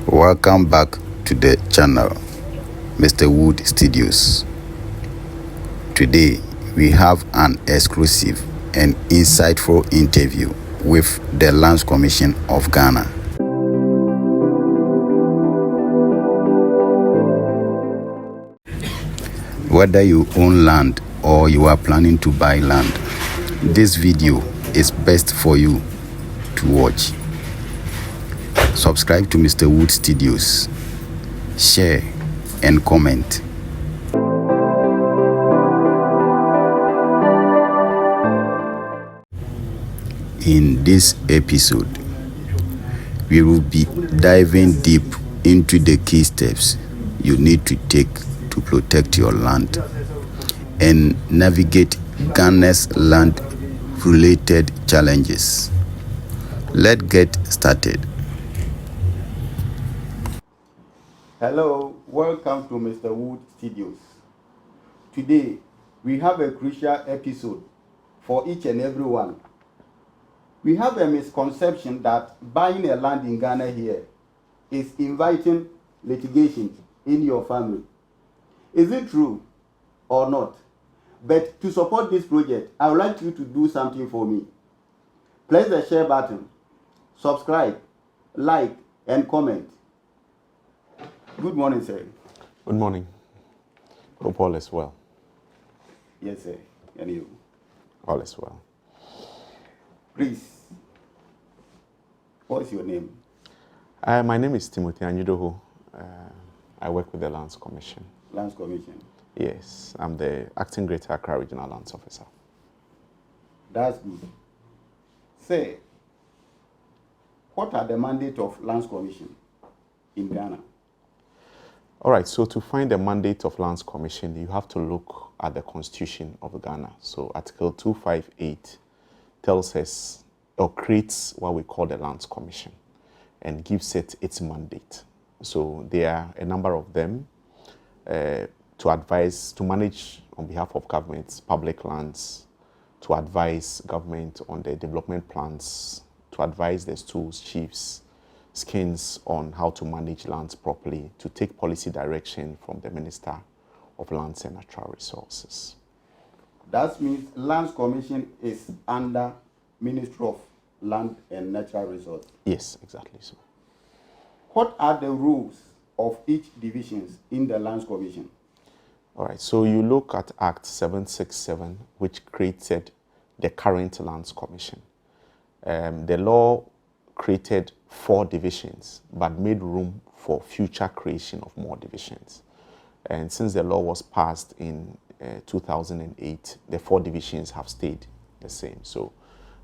Welcome back to the channel, Mr. Wood Studios. Today we have an exclusive and insightful interview with the Lands Commission of Ghana. Whether you own land or you are planning to buy land, this video is best for you to watch. Subscribe to Mr. Wood Studios, share and comment. In this episode, we will be diving deep into the key steps you need to take to protect your land and navigate Ghana's land-related challenges. Let's get started. Hello, welcome to Mr. Wood Studios. Today, we have a crucial episode for each and every one. We have a misconception that buying a land in Ghana here is inviting litigation in your family. Is it true or not? But to support this project, I would like you to do something for me. Press the share button, subscribe, like, and comment. Good morning, sir. Good morning. Hope all is well. Yes, sir. And you? All is well. Please, what's your name? My name is Timothy Anyidoho. I work with the Lands Commission. Lands Commission? Yes, I'm the Acting Greater Accra Regional Lands Officer. That's good. Say, what are the mandate of Lands Commission in Ghana? All right, so to find the mandate of Lands Commission, you have to look at the Constitution of Ghana. So Article 258 tells us or creates what we call the Lands Commission and gives it its mandate. So there are a number of them to advise, to manage on behalf of governments, public lands, to advise government on their development plans, to advise the stools, chiefs, skins on how to manage lands properly, to take policy direction from the Minister of Lands and Natural Resources. That means Lands Commission is under Ministry of Land and Natural Resources. Yes, exactly so. What are the rules of each divisions in the Lands Commission? All right, so you look at Act 767, which created the current Lands Commission. The law created 4 divisions, but made room for future creation of more divisions. And since the law was passed in 2008, the 4 divisions have stayed the same. So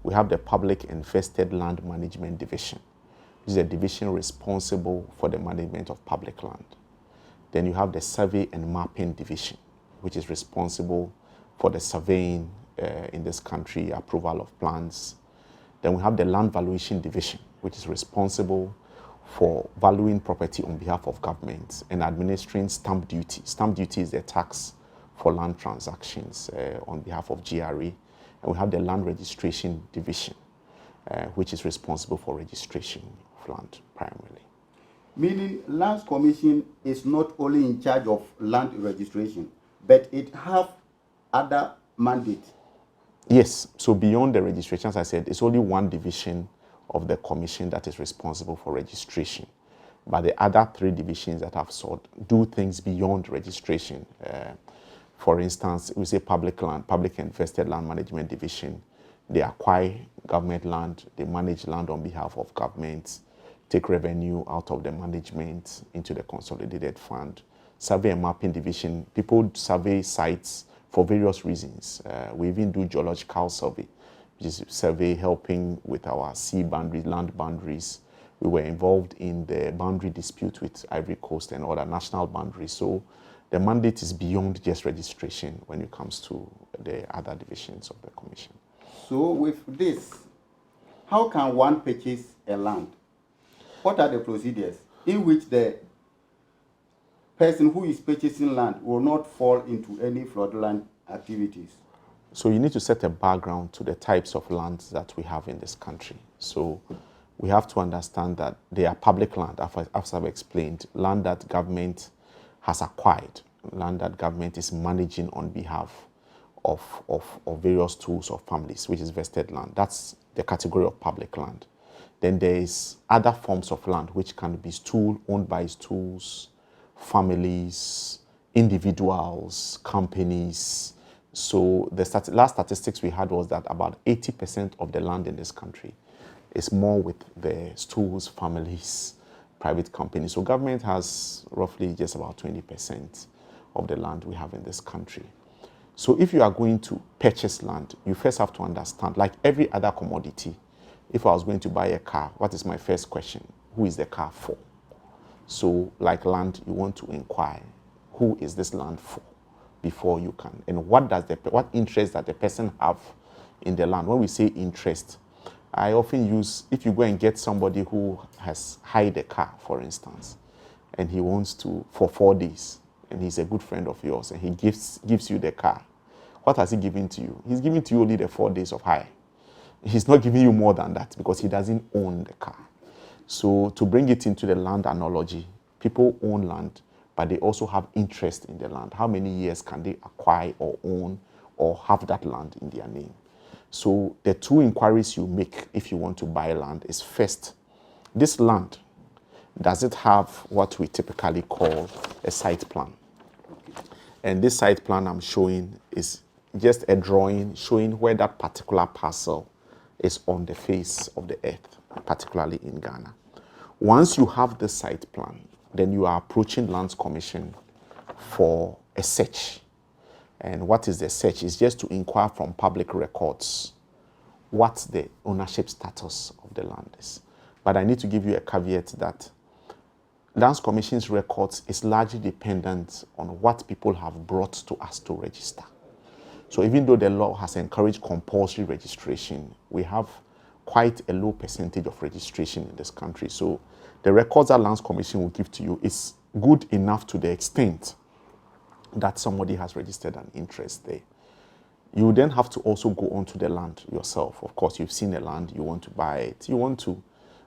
we have the Public and Vested Land Management Division, which is a division responsible for the management of public land. Then you have the Survey and Mapping Division, which is responsible for the surveying in this country, approval of plans. Then we have the Land Valuation Division, which is responsible for valuing property on behalf of government and administering stamp duty. Stamp duty is the tax for land transactions on behalf of GRA. And we have the Land Registration Division, which is responsible for registration of land primarily. Meaning Lands Commission is not only in charge of land registration, but it have other mandates. Yes, so beyond the registration, as I said, it's only one division of the commission that is responsible for registration. But the other 3 divisions that I've sought do things beyond registration. For instance, we say public land, Public and Vested Land Management Division. They acquire government land, they manage land on behalf of governments, take revenue out of the management into the consolidated fund. Survey and Mapping Division, people survey sites for various reasons. We even do geological survey, which is survey helping with our sea boundaries, land boundaries. We were involved in the boundary dispute with Ivory Coast and other national boundaries. So the mandate is beyond just registration when it comes to the other divisions of the commission. So with this, how can one purchase a land? What are the procedures in which the person who is purchasing land will not fall into any fraudulent activities? So you need to set a background to the types of lands that we have in this country. So we have to understand that they are public land, as I've explained, land that government has acquired, land that government is managing on behalf of various tools of families, which is vested land. That's the category of public land. Then there is other forms of land which can be owned by stools, families, individuals, companies. So the last statistics we had was that about 80% of the land in this country is more with the stools, families, private companies. So government has roughly just about 20% of the land we have in this country. So if you are going to purchase land, you first have to understand, like every other commodity, if I was going to buy a car, what is my first question? Who is the car for? So like land, you want to inquire, who is this land for before you can? And what interest does the person have in the land? When we say interest, I often use, if you go and get somebody who has hired a car, for instance, and he wants to, for 4 days, and he's a good friend of yours, and he gives you the car, what has he given to you? He's giving to you only the 4 days of hire. He's not giving you more than that because he doesn't own the car. So to bring it into the land analogy, people own land, but they also have interest in the land. How many years can they acquire or own or have that land in their name? So the two inquiries you make if you want to buy land is first, this land, does it have what we typically call a site plan? And this site plan I'm showing is just a drawing showing where that particular parcel is on the face of the earth, particularly in Ghana. Once you have the site plan, then you are approaching Lands Commission for a search. And what is the search? It's just to inquire from public records what the ownership status of the land is. But I need to give you a caveat that Lands Commission's records is largely dependent on what people have brought to us to register. So even though the law has encouraged compulsory registration, we have quite a low percentage of registration in this country. So the records that Lands Commission will give to you is good enough to the extent that somebody has registered an interest there. You then have to also go onto the land yourself. Of course, you've seen the land, you want to buy it. You want to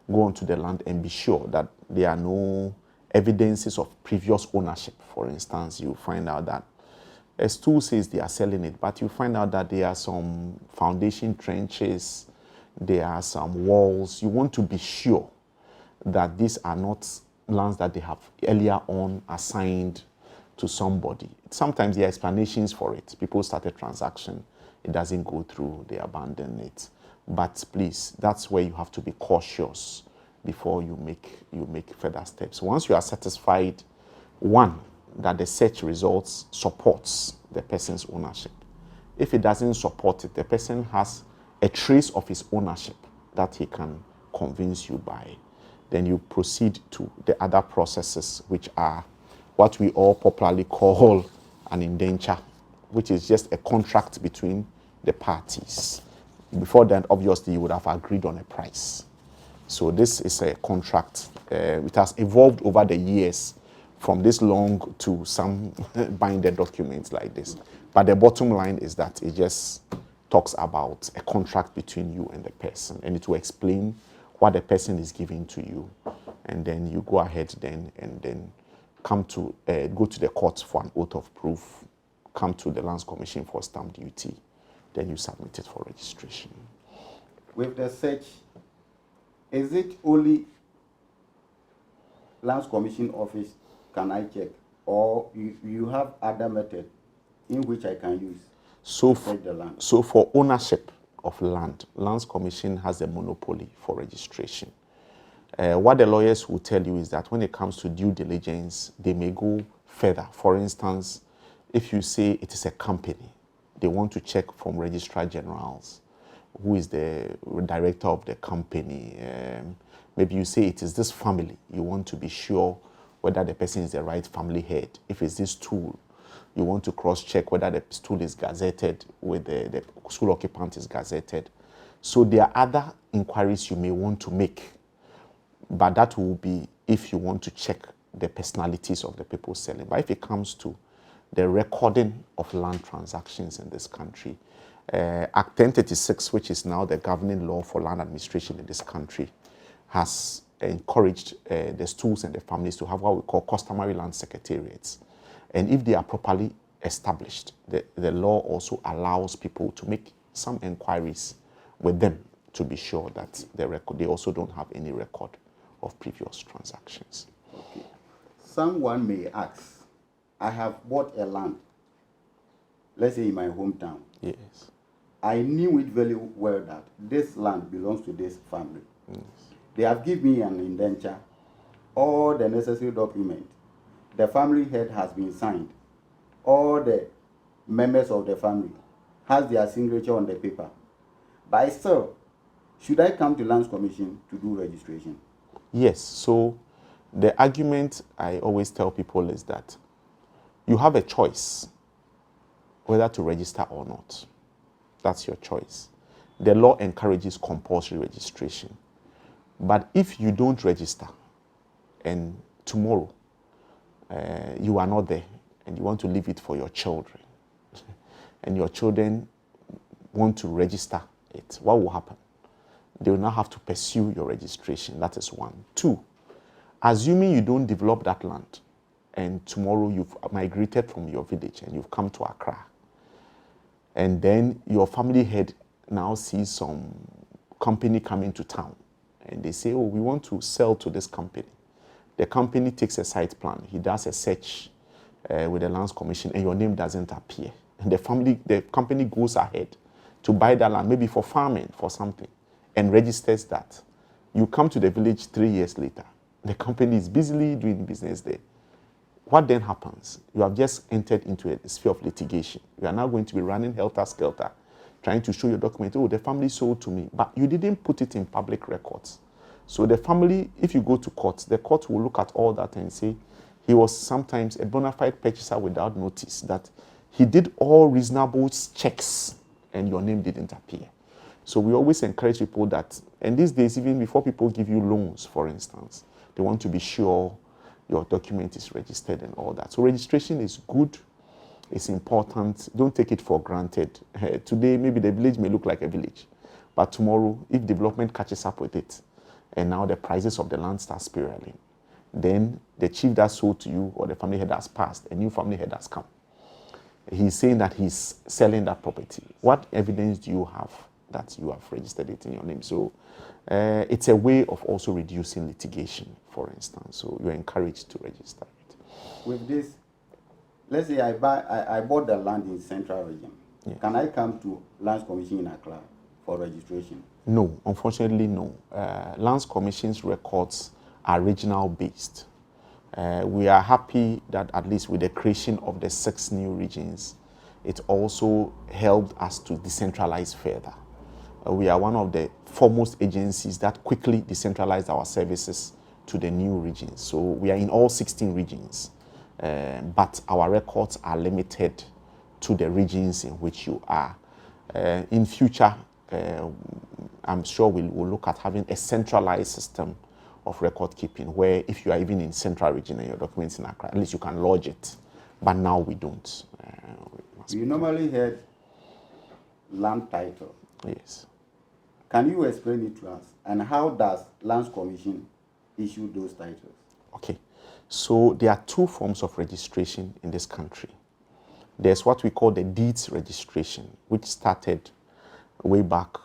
go onto the land and be sure that there are no evidences of previous ownership. For instance, you find out that a stool says they are selling it, but you find out that there are some foundation trenches, there are some walls. You want to be sure that these are not lands that they have earlier on assigned to somebody. Sometimes there are explanations for it. People start a transaction, it doesn't go through, they abandon it. But please, that's where you have to be cautious before you make further steps. Once you are satisfied, one, that the search results supports the person's ownership. If it doesn't support it, the person has a trace of his ownership that he can convince you by. Then you proceed to the other processes, which are what we all popularly call an indenture, which is just a contract between the parties. Before then, obviously, you would have agreed on a price. So this is a contract. It has evolved over the years from this long to some binded documents like this. But the bottom line is that it just talks about a contract between you and the person, and it will explain what the person is giving to you. And then you go ahead and then go to the court for an oath of proof, come to the Lands Commission for stamp duty, then you submit it for registration. With the search, is it only Lands Commission office can I check, or you have other method in which I can use to search the land? So for ownership of land, Lands Commission has a monopoly for registration. What the lawyers will tell you is that when it comes to due diligence, they may go further. For instance, if you say it is a company, they want to check from Registrar Generals, who is the director of the company. Maybe you say it is this family. You want to be sure whether the person is the right family head. If it's this stool, you want to cross-check whether the stool is gazetted, whether the stool occupant is gazetted. So there are other inquiries you may want to make, but that will be if you want to check the personalities of the people selling. But if it comes to the recording of land transactions in this country, Act 1036, which is now the governing law for land administration in this country, has encouraged the schools and the families to have what we call customary land secretariats. And if they are properly established, the law also allows people to make some inquiries with them to be sure that they also don't have any record of previous transactions. Okay. Someone may ask, I have bought a land, let's say in my hometown. Yes. I knew it very well that this land belongs to this family. Yes. They have given me an indenture, all the necessary documents. The family head has been signed. All the members of the family has their signature on the paper. But still, should I come to Lands Commission to do registration? Yes. So the argument I always tell people is that you have a choice whether to register or not. That's your choice. The law encourages compulsory registration. But if you don't register and tomorrow you are not there and you want to leave it for your children and your children want to register it, what will happen? They will now have to pursue your registration. That is one. Two, assuming you don't develop that land and tomorrow you've migrated from your village and you've come to Accra, and then your family head now sees some company coming to town and they say, oh, we want to sell to this company. The company takes a site plan. He does a search with the Lands Commission and your name doesn't appear. And the company goes ahead to buy that land, maybe for farming, for something, and registers that. You come to the village 3 years later. The company is busily doing business there. What then happens? You have just entered into a sphere of litigation. You are now going to be running helter-skelter, trying to show your document, oh, the family sold to me, but you didn't put it in public records. So the family, if you go to court, the court will look at all that and say, he was sometimes a bona fide purchaser without notice, that he did all reasonable checks and your name didn't appear. So we always encourage people that, and these days, even before people give you loans, for instance, they want to be sure your document is registered and all that. So registration is good. It's important. Don't take it for granted. Today, maybe the village may look like a village, but tomorrow, if development catches up with it, and now the prices of the land start spiraling, then the chief that sold to you or the family head has passed, a new family head has come. He's saying that he's selling that property. What evidence do you have that you have registered it in your name? So it's a way of also reducing litigation, for instance. So you're encouraged to register it. With this, let's say I bought the land in Central Region. Yes. Can I come to Lands Commission in Accra for registration? No, unfortunately, no. Lands Commission's records are regional based. We are happy that at least with the creation of the 6 new regions, it also helped us to decentralize further. We are one of the foremost agencies that quickly decentralized our services to the new regions. So we are in all 16 regions, but our records are limited to the regions in which you are. In future, I'm sure we'll look at having a centralized system of record keeping where if you are even in Central Region and your documents in Accra, at least you can lodge it. But now we don't. We normally had land title. Yes. Can you explain it to us? And how does Lands Commission issue those titles? Okay. So there are 2 forms of registration in this country. There's what we call the deeds registration, which started way back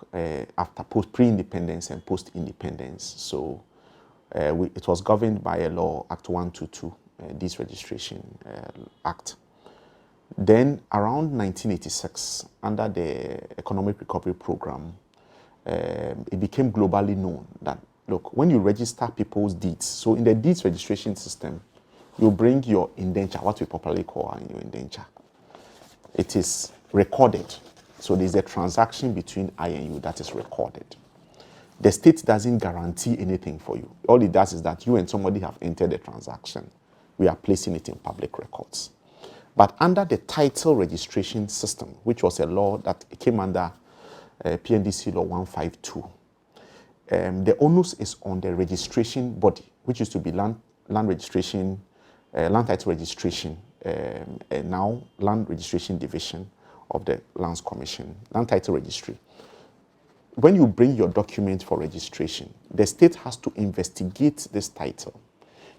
after pre-independence and post-independence. So it was governed by a law, Act 122, Deeds Registration Act. Then around 1986, under the Economic Recovery Program, it became globally known that, look, when you register people's deeds, so in the deeds registration system, you bring your indenture, what we popularly call your indenture. It is recorded. So there's a transaction between I and you that is recorded. The state doesn't guarantee anything for you. All it does is that you and somebody have entered the transaction. We are placing it in public records. But under the title registration system, which was a law that came under PNDC Law 152, the onus is on the registration body, which used to be land registration, land title registration, and now land registration division of the Lands Commission, land title registry. when you bring your document for registration, the state has to investigate this title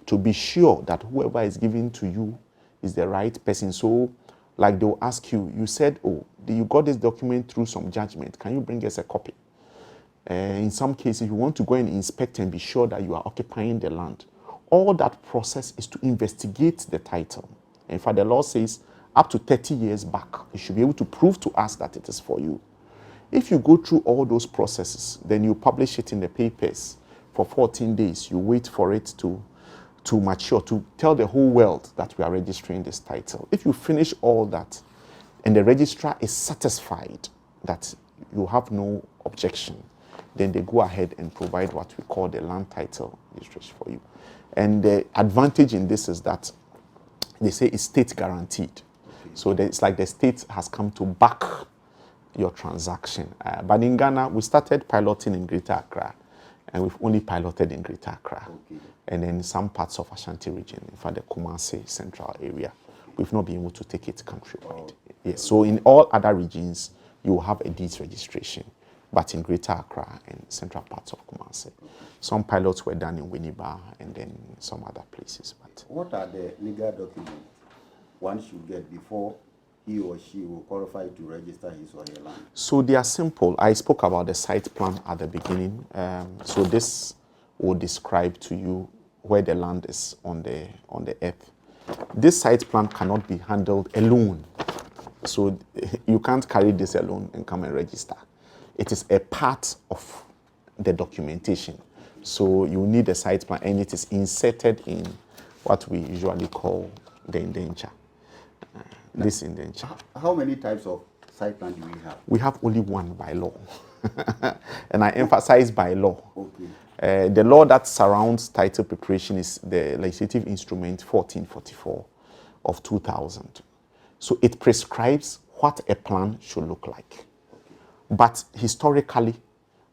to be sure that whoever is giving to you is the right person. So, like they'll ask you, you said, oh, you got this document through some judgment. Can you bring us a copy? In some cases, you want to go and inspect and be sure that you are occupying the land. All that process is to investigate the title. In fact, the law says up to 30 years back, you should be able to prove to us that it is for you. If you go through all those processes, then you publish it in the papers for 14 days. You wait for it to mature, to tell the whole world that we are registering this title. If you finish all that and the registrar is satisfied that you have no objection, then they go ahead and provide what we call the land title registration for you. And the advantage in this is that they say it's state guaranteed. So it's like the state has come to back your transaction. But in Ghana, we started piloting in Greater Accra, and we've only piloted in Greater Accra. And then some parts of Ashanti region, in fact, the Kumasi central area, we've not been able to take it countrywide. Yes. So in all other regions, you will have a deeds registration, but in Greater Accra and central parts of Kumasi. Some pilots were done in Winneba and then some other places. But what are the legal documents one should get before he or she will qualify to register his or her land? So they are simple. I spoke about the site plan at the beginning. So this will describe to you where the land is on the earth. This site plan cannot be handled alone. So you can't carry this alone and come and register. It is a part of the documentation. So you need a site plan, and it is inserted in what we usually call the indenture. This indenture. How many types of site plan do we have? We have only one by law. And I emphasize by law. Okay. The law that surrounds title preparation is the Legislative Instrument 1444 of 2000. So it prescribes what a plan should look like. But historically,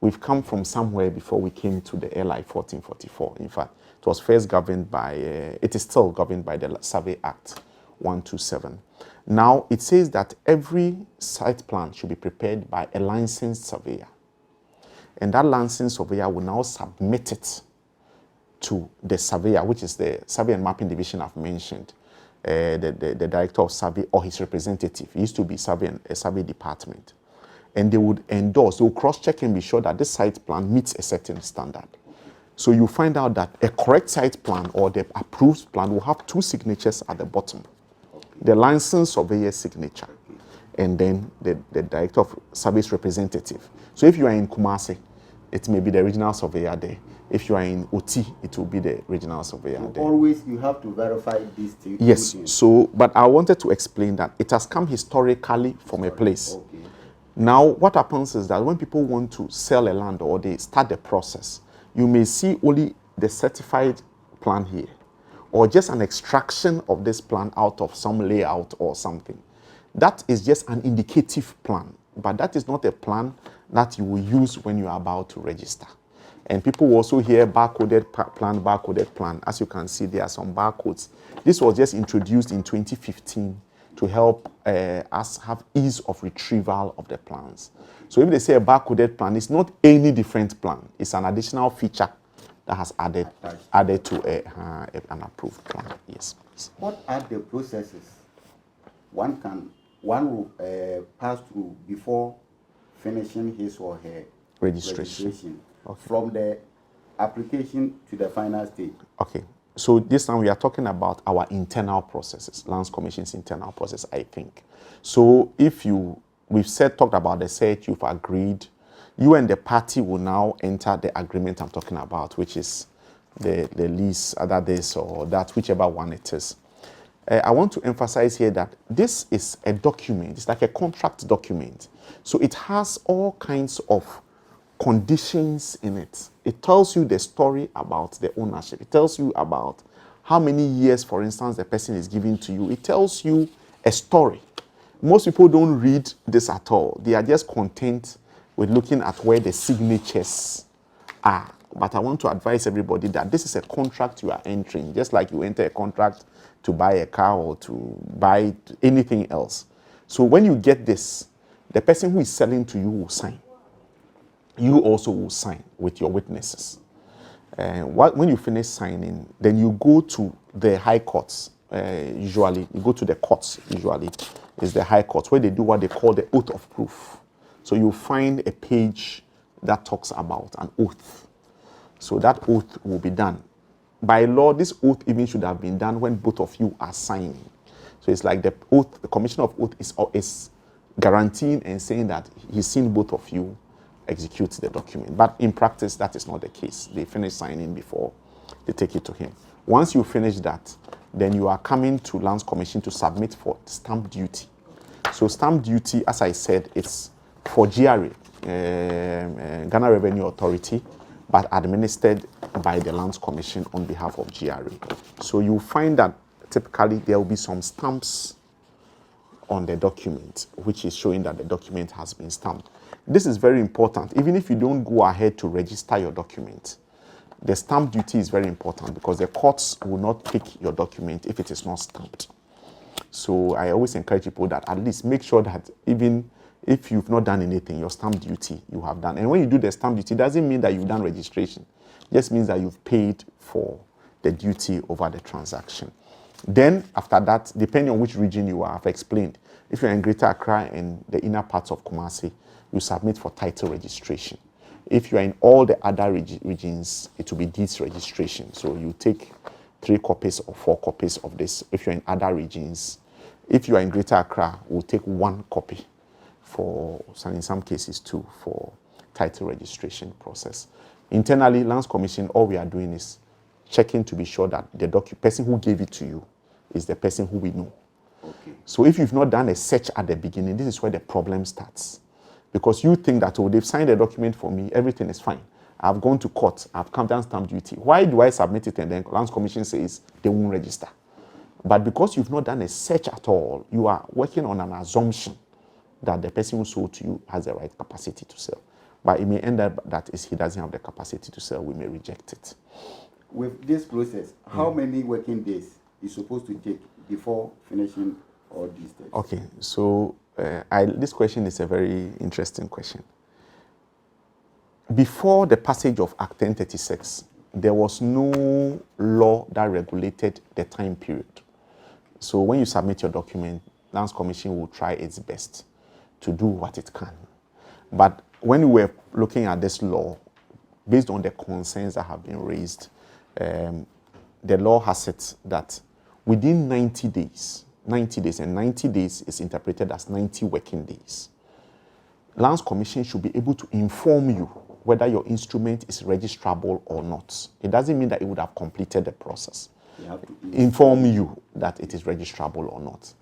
we've come from somewhere before we came to the LI 1444. In fact, it was first governed by, it is still governed by the Survey Act 127. Now, it says that every site plan should be prepared by a licensed surveyor. And that licensed surveyor will now submit it to the surveyor, which is the Survey and Mapping Division I've mentioned, the director of survey or his representative. It used to be a survey department. And they would endorse, they will cross-check and be sure that this site plan meets a certain standard. So you find out that a correct site plan or the approved plan will have two signatures at the bottom. The licensed surveyor's signature, and then the director of survey's representative. So if you are in Kumasi, it may be the regional surveyor there. If you are in Oti, it will be the regional surveyor there. Always you have to verify these things. Yes, so, but I wanted to explain that it has come historically from a place. Okay. Now, what happens is that when people want to sell a land or they start the process, you may see only the certified plan here, or just an extraction of this plan out of some layout or something. That is just an indicative plan, but that is not a plan that you will use when you are about to register. And people will also hear barcoded plan. As you can see, there are some barcodes. This was just introduced in 2015 to help us have ease of retrieval of the plans. So if they say a barcoded plan, it's not any different plan. It's an additional feature that has added to an approved plan. Yes, please. What are the processes one will pass through before finishing his or her registration? Okay. From the application to the final stage? Okay. So this time we are talking about our internal processes, Lands Commission's internal process, I think. So if we've talked about the search, you've agreed, you and the party will now enter the agreement I'm talking about, which is the lease, either this or that, whichever one it is. I want to emphasize here that this is a document. It's like a contract document. So it has all kinds of conditions in it. It tells you the story about the ownership. It tells you about how many years, for instance, the person is giving to you. It tells you a story. Most people don't read this at all. They are just content with looking at where the signatures are. But I want to advise everybody that this is a contract you are entering, just like you enter a contract to buy a car or to buy anything else. So when you get this, the person who is selling to you will sign. you also will sign with your witnesses. When you finish signing, then you go to the high courts. Usually, you go to the courts. Usually, is the high courts where they do what they call the oath of proof. So you find a page that talks about an oath. So that oath will be done. By law, this oath even should have been done when both of you are signing. So it's like the oath, the commission of oath is guaranteeing and saying that he's seen both of you execute the document. But in practice, that is not the case. They finish signing before they take it to him. Once you finish that, then you are coming to Lands Commission to submit for stamp duty. So stamp duty, as I said, it's for GRA, Ghana Revenue Authority, but administered by the Lands Commission on behalf of GRA. So you find that typically there will be some stamps on the document, which is showing that the document has been stamped. This is very important. Even if you don't go ahead to register your document, the stamp duty is very important because the courts will not pick your document if it is not stamped. So I always encourage people that at least make sure that even if you've not done anything, your stamp duty you have done. And when you do the stamp duty, it doesn't mean that you've done registration. It just means that you've paid for the duty over the transaction. Then after that, depending on which region you are, I've explained. If you're in Greater Accra and the inner parts of Kumasi, you submit for title registration. If you are in all the other regions, it will be deeds registration. So you take 3 copies or 4 copies of this. If you're in other regions, if you are in Greater Accra, we'll take 1 copy for, in some cases 2, for title registration process. Internally, Lands Commission, all we are doing is checking to be sure that the person who gave it to you is the person who we know. Okay. So if you've not done a search at the beginning, this is where the problem starts. Because you think that, oh, they've signed a document for me, everything is fine. I've gone to court, I've come down stamp duty. Why do I submit it and then Lands Commission says they won't register? But because you've not done a search at all, you are working on an assumption that the person who sold to you has the right capacity to sell. But it may end up that is he doesn't have the capacity to sell, we may reject it. With this process, how many working days is supposed to take before finishing all these steps? Okay, so this question is a very interesting question. Before the passage of Act 1036, there was no law that regulated the time period. So when you submit your document, Lands Commission will try its best to do what it can. But when we were looking at this law, based on the concerns that have been raised, the law has it that within 90 days, and 90 days is interpreted as 90 working days, Lands Commission should be able to inform you whether your instrument is registrable or not. It doesn't mean that it would have completed the process. You have to Inform you that it is registrable or not.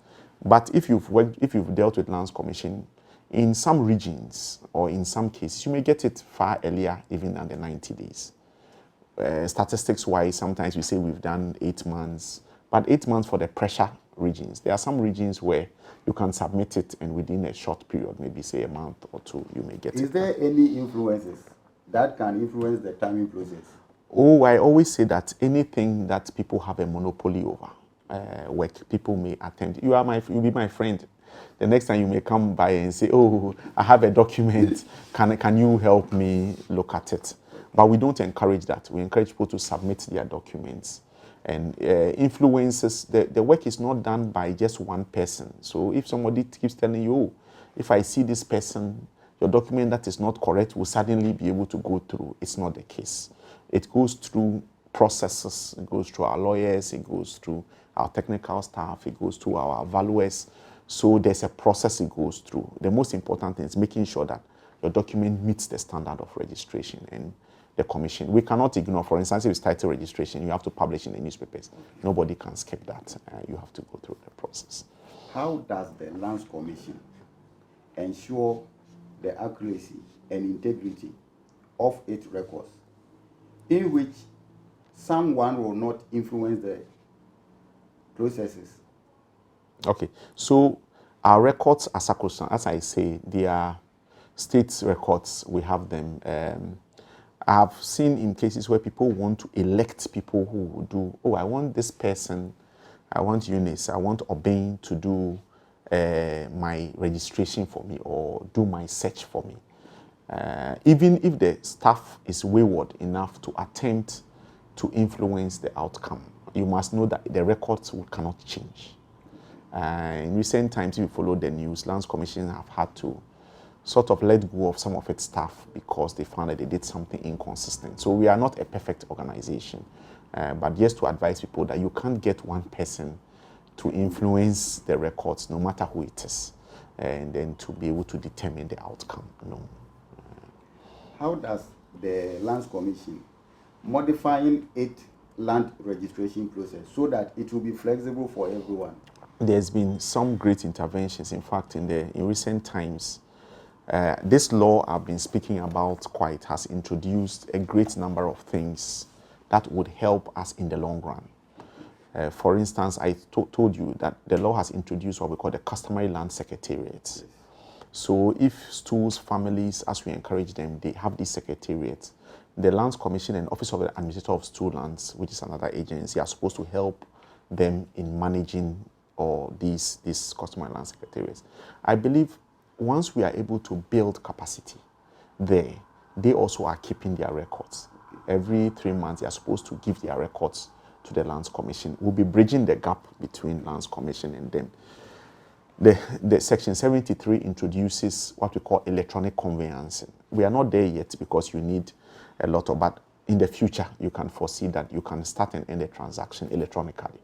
But if you've dealt with Lands Commission, in some regions or in some cases, you may get it far earlier even than the 90 days. Statistics-wise, sometimes we say we've done 8 months, but 8 months for the pressure regions. There are some regions where you can submit it and within a short period, maybe say a month or 2, you may get it. Is there any influences that can influence the timing process? Oh, I always say that anything that people have a monopoly over, work, people may attempt. You'll be my friend. The next time you may come by and say, oh, I have a document. Can you help me look at it? But we don't encourage that. We encourage people to submit their documents. And influences, the work is not done by just one person. So if somebody keeps telling you, oh, if I see this person, your document that is not correct will suddenly be able to go through. It's not the case. It goes through processes. It goes through our lawyers. It goes through our technical staff. It goes through our valuers. So there's a process it goes through. The most important thing is making sure that your document meets the standard of registration and the commission. We cannot ignore, for instance, if it's title registration, you have to publish in the newspapers. Nobody can skip that. You have to go through the process. How does the Lands Commission ensure the accuracy and integrity of its records, in which someone will not influence the processes? Okay, so our records are sacrosanct. As I say, they are state records. We have them. I've seen in cases where people want to elect people who will do, oh, I want this person, I want Eunice, I want Obeng to do my registration for me or do my search for me. even if the staff is wayward enough to attempt to influence the outcome, you must know that the records cannot change. In recent times, if you follow the news, Lands Commission have had to sort of let go of some of its staff because they found that they did something inconsistent. So we are not a perfect organization, but just to advise people that you can't get one person to influence the records, no matter who it is, and then to be able to determine the outcome. No. How does the Lands Commission modifying its land registration process so that it will be flexible for everyone? There's been some great interventions. In fact, in recent times, this law I've been speaking about quite has introduced a great number of things that would help us in the long run. For instance, I told you that the law has introduced what we call the customary land secretariats. Yes. So if schools, families, as we encourage them, they have these secretariats, the Lands Commission and Office of the Administrator of Stool Lands, which is another agency, are supposed to help them in managing these customary land secretariats. I believe once we are able to build capacity there, they also are keeping their records. Every 3 months, they are supposed to give their records to the Lands Commission. We'll be bridging the gap between Lands Commission and them. The Section 73 introduces what we call electronic conveyancing. We are not there yet because you need a lot of, but in the future, you can foresee that you can start and end a transaction electronically.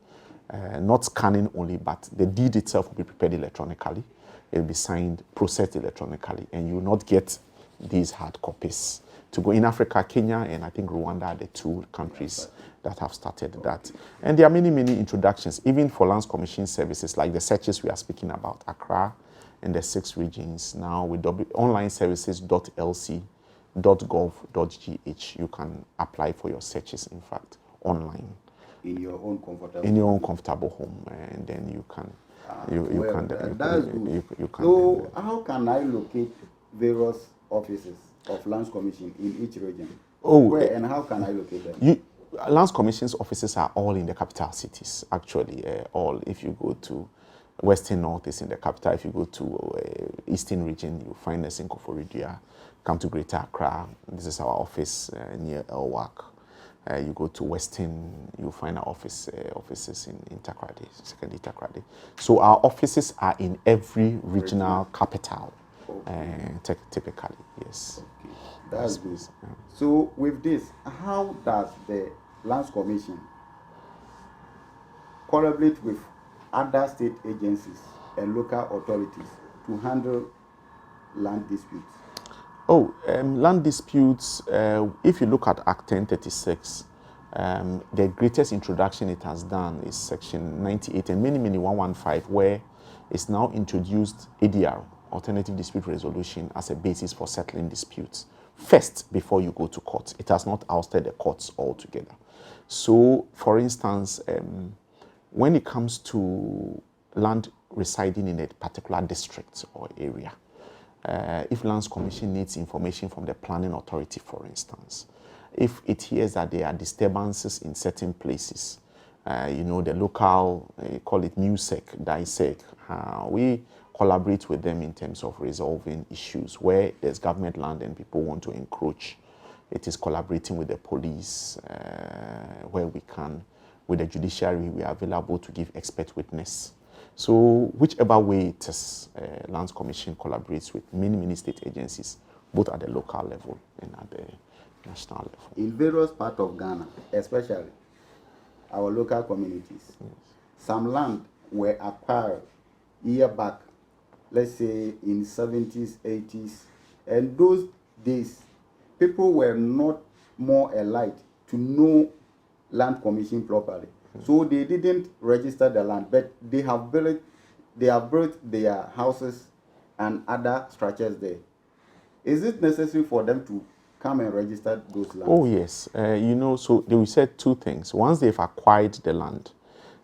Not scanning only, but the deed itself will be prepared electronically. It will be signed, processed electronically, and you will not get these hard copies. To go in Africa, Kenya, and I think Rwanda are the two countries that have started that. And there are many, many introductions, even for Lands Commission services, like the searches we are speaking about, Accra and the 6 regions. Now with online services.lc.gov.gh, you can apply for your searches, in fact, online. In your own comfortable in your own comfortable home, and then you can that's good. So how can I locate various offices of Lands Commission in each region? Where and how can I locate them? Lands Commission's offices are all in the capital cities, actually. All. If you go to Western North, is in the capital. If you go to Eastern region, you find us in Koforidua. Come to Greater Accra. This is our office near Elwak. You go to Western, you find our offices in Takoradi, second Takoradi. So our offices are in every regional capital, typically, yes. Okay. That's good. Yeah. So with this, how does the Lands Commission collaborate with other state agencies and local authorities to handle land disputes? Land disputes, if you look at Act 1036, the greatest introduction it has done is Section 98 and many 115, where it's now introduced ADR, Alternative Dispute Resolution, as a basis for settling disputes first before you go to court. It has not ousted the courts altogether. So, for instance, when it comes to land residing in a particular district or area, if Lands Commission needs information from the planning authority, for instance, if it hears that there are disturbances in certain places, the local, call it MUSEC, DISEC, we collaborate with them in terms of resolving issues where there's government land and people want to encroach. It is collaborating with the police where we can. With the judiciary, we are available to give expert witness. So whichever way it is, Lands Commission collaborates with many state agencies, both at the local level and at the national level. In various parts of Ghana, especially our local communities, yes, some land were acquired year back, let's say in 70s, 80s, and those days, people were not more alike to know Land Commission properly. So they didn't register the land, but they have built their houses and other structures there. Is it necessary for them to come and register those lands? Oh yes, so we said two things. Once they've acquired the land,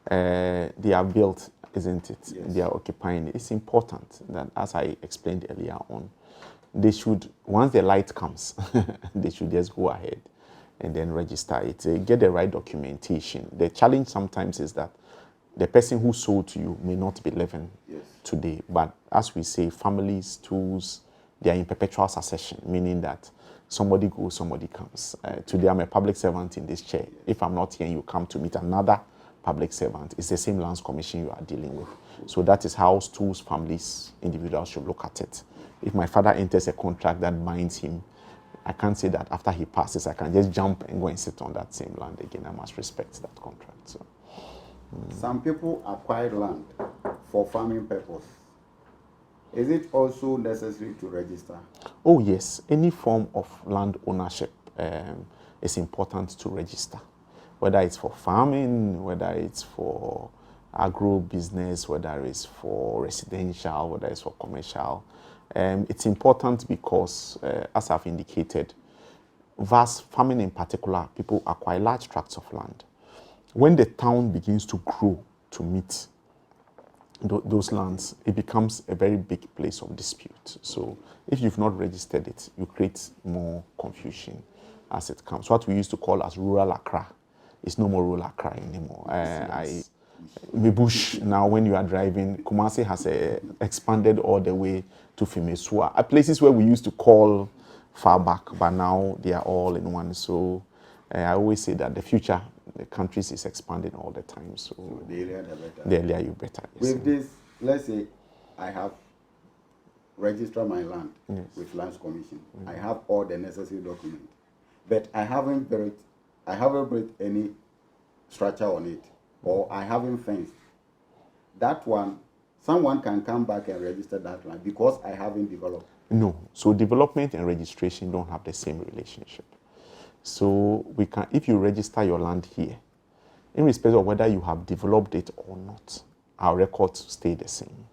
they are built, isn't it? Yes. They are occupying it. It's important that, as I explained earlier on, they should, once the light comes, they should just go ahead and then register it, get the right documentation. The challenge sometimes is that the person who sold to you may not be living, yes, today. But as we say, families, tools, they are in perpetual succession, meaning that somebody goes, somebody comes. Today I'm a public servant in this chair. If I'm not here and you come to meet another public servant, it's the same lands commission you are dealing with. So that is how schools, families, individuals should look at it. If my father enters a contract that binds him, I can't say that after he passes, I can just jump and go and sit on that same land again. I must respect that contract. So. Some people acquire land for farming purpose. Is it also necessary to register? Oh yes, any form of land ownership is important to register. Whether it's for farming, whether it's for agro business, whether it's for residential, whether it's for commercial. It's important because, as I've indicated, vast farming in particular, people acquire large tracts of land. When the town begins to grow to meet those lands, it becomes a very big place of dispute. So if you've not registered it, you create more confusion as it comes. What we used to call as rural Accra is no more rural Accra anymore. Bush now, when you are driving, Kumasi has expanded all the way to Fimesua, places where we used to call far back, but now they are all in one. So I always say that the future, the countries is expanding all the time. So the earlier the better. The earlier you better. Yes. With this, let's say I have registered my land with Lands Commission. I have all the necessary documents, but I haven't built any structure on it, or I haven't fenced. That one, someone can come back and register that land because I haven't developed. No. So development and registration don't have the same relationship. So we can, if you register your land here, in respect of whether you have developed it or not, our records stay the same.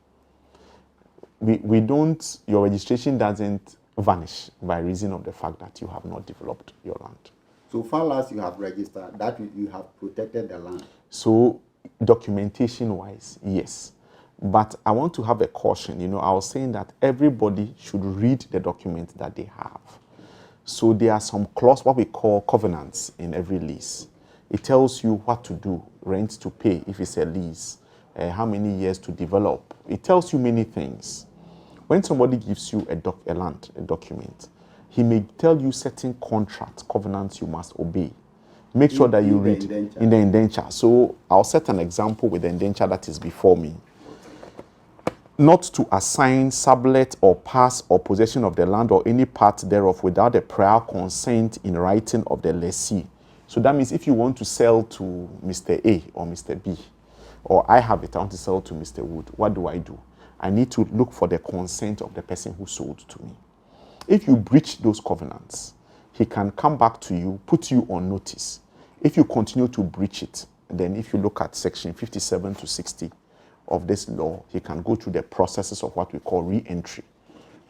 We don't, your registration doesn't vanish by reason of the fact that you have not developed your land. So far as you have registered, that you have protected the land. So documentation-wise, yes. But I want to have a caution. I was saying that everybody should read the document that they have. So there are some clauses, what we call covenants in every lease. It tells you what to do, rent to pay if it's a lease, how many years to develop. It tells you many things. When somebody gives you a document, he may tell you certain contracts, covenants you must obey. Make sure that you read in the indenture. So I'll set an example with the indenture that is before me. Not to assign, sublet, or pass or possession of the land or any part thereof without the prior consent in writing of the lessee. So that means if you want to sell to Mr. A or Mr. B, or I have it, I want to sell to Mr. Wood, what do? I need to look for the consent of the person who sold to me. If you breach those covenants, he can come back to you, put you on notice. If you continue to breach it, then if you look at section 57 to 60, of this law, he can go through the processes of what we call re-entry,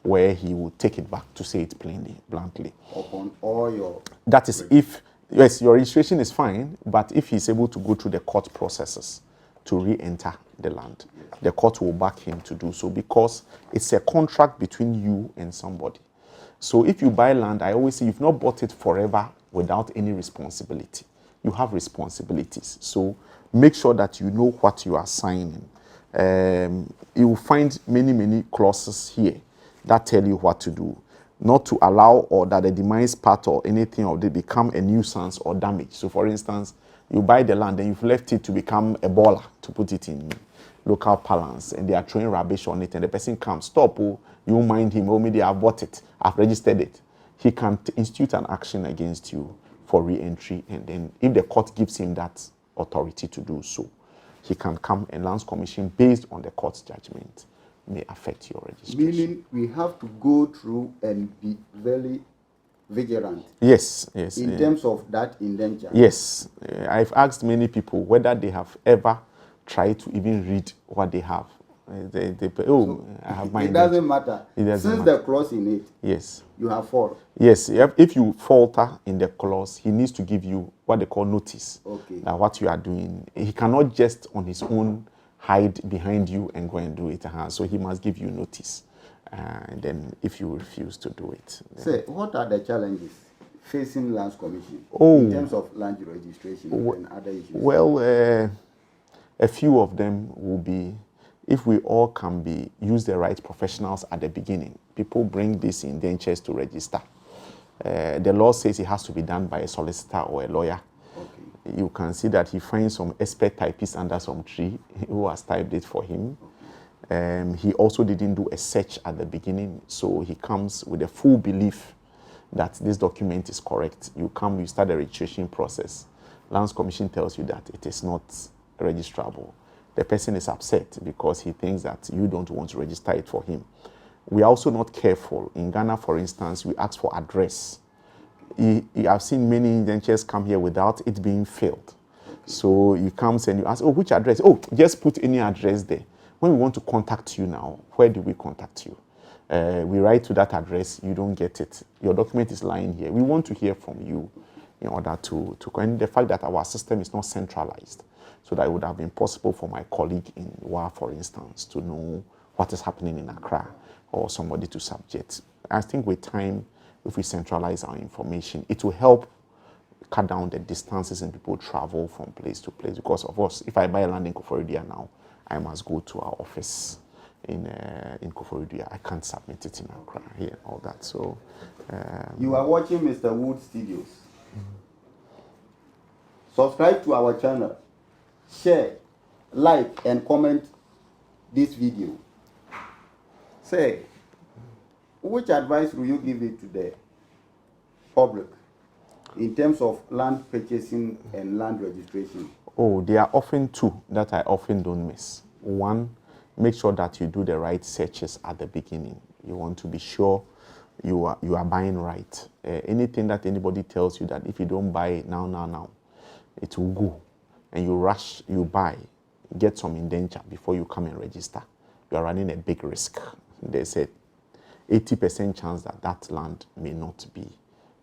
where he will take it back, to say it plainly, bluntly. Upon all your... That is if, yes, your registration is fine, but if he's able to go through the court processes to re-enter the land, the court will back him to do so because it's a contract between you and somebody. So if you buy land, I always say you've not bought it forever without any responsibility. You have responsibilities. So make sure that you know what you are signing. You will find many clauses here that tell you what to do. Not to allow or that the demise part or anything of it become a nuisance or damage. So for instance, you buy the land and you've left it to become a baller, to put it in local parlance, and they are throwing rubbish on it and the person comes, stop, oh, you mind him, oh, maybe I've bought it, I've registered it. He can institute an action against you for re-entry, and then if the court gives him that authority to do so, he can come and Lands Commission, based on the court's judgment, may affect your registration. Meaning we have to go through and be very vigilant. Yes. In terms of that indenture. Yes. I've asked many people whether they have ever tried to even read what they have. I have my It doesn't matter. Since the clause in it, yes, you have fault. Yes, if you falter in the clause, he needs to give you what they call notice. Okay. That what you are doing, he cannot just on his own hide behind you and go and do it. So he must give you notice. And then if you refuse to do it. Say, what are the challenges facing Lands Commission in terms of land registration and other issues? Well, a few of them will be, if we all can use the right professionals at the beginning, people bring these indentures to register. The law says it has to be done by a solicitor or a lawyer. Okay. You can see that he finds some expert typist under some tree who has typed it for him. He also didn't do a search at the beginning, so he comes with a full belief that this document is correct. You come, you start the registration process. Lands Commission tells you that it is not registrable. The person is upset because he thinks that you don't want to register it for him. We are also not careful. In Ghana, for instance, we ask for address. I've seen many indentures come here without it being filled. So you come and you ask, oh, which address? Oh, just put any address there. When we want to contact you now, where do we contact you? We write to that address, you don't get it. Your document is lying here. We want to hear from you in order to and the fact that our system is not centralized, so that it would have been possible for my colleague in WA, for instance, to know what is happening in Accra or somebody to subject. I think with time, if we centralize our information, it will help cut down the distances and people travel from place to place. Because of course, if I buy land in Koforidua now, I must go to our office in Koforidua. I can't submit it in Accra here, all that. So you are watching Mr. Wood Studios. Subscribe to our channel, share, like, and comment this video. Say, which advice will you give it to the public in terms of land purchasing and land registration? Oh, there are often two that I often don't miss. One, make sure that you do the right searches at the beginning. You want to be sure you are buying right. Anything that anybody tells you that if you don't buy it now, it will go, and you rush, you buy, get some indenture before you come and register, you are running a big risk. There's a 80% chance that that land may not be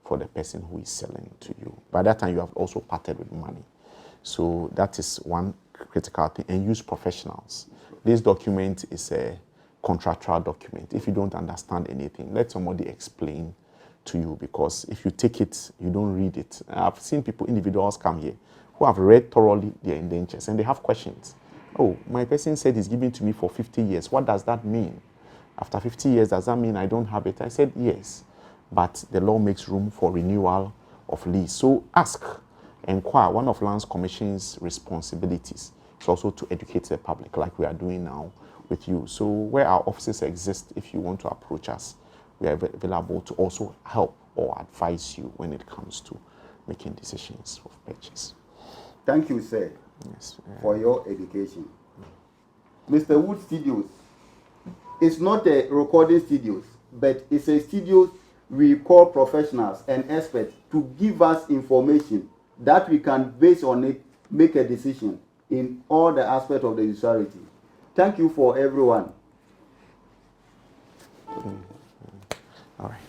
for the person who is selling to you. By that time, you have also parted with money. So that is one critical thing. And use professionals. This document is a contractual document. If you don't understand anything, let somebody explain to you, because if you take it, you don't read it. I've seen people, individuals come here who have read thoroughly their indentures and they have questions. Oh, my person said he's giving to me for 50 years. What does that mean? After 50 years, does that mean I don't have it? I said, yes, but the law makes room for renewal of lease. So ask, inquire. One of Lands Commission's responsibilities is also to educate the public, like we are doing now with you. So where our offices exist, if you want to approach us, we are available to also help or advise you when it comes to making decisions of purchase. Thank you, sir, for your education. Mr. Wood Studios is not a recording studios, but it's a studio we call professionals and experts to give us information that we can, based on it, make a decision in all the aspects of the usuality. Thank you for everyone. All right.